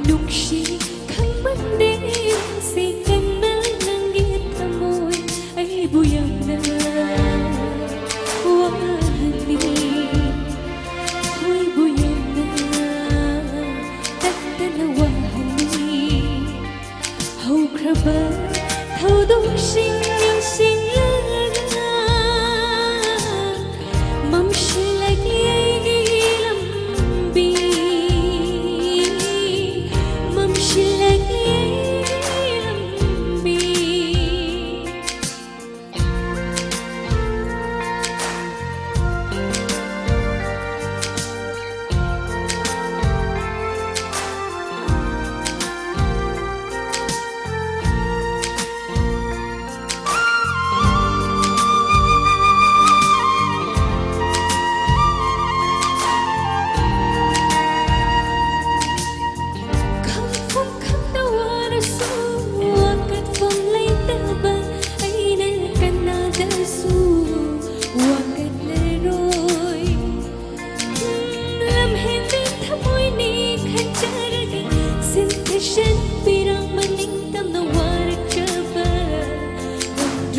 nungsi kan mending sikan nangit amoy ay buyang na wahani ay buyang na tatanawahani hau kraba thau dong sing yang sing la mam shilagi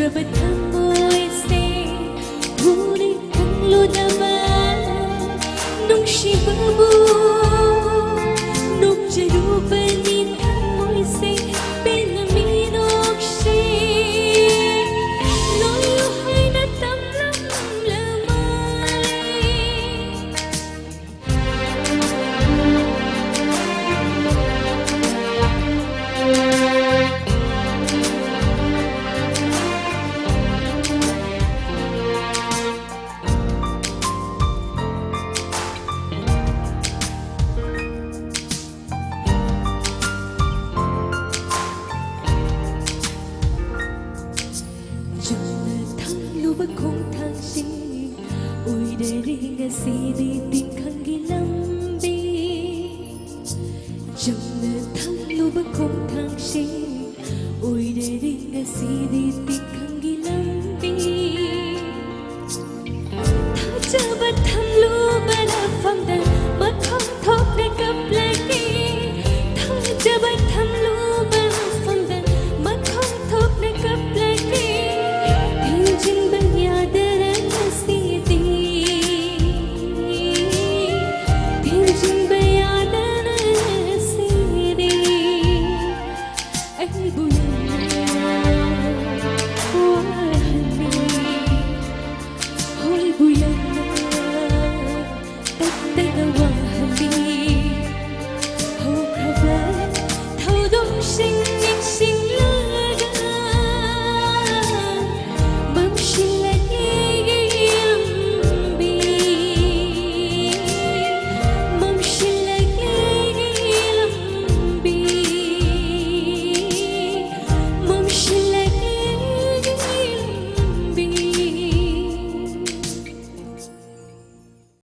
Bertemu ese Buri kang ludama Nung si babu Nung jaru benitang ese Benaminok si Noyuhay na tamlang lamay Lubag kong tangsing Uy dari nga si diting kang gilambi Diyang na tang lubag kong tangsing Uy dari nga si diting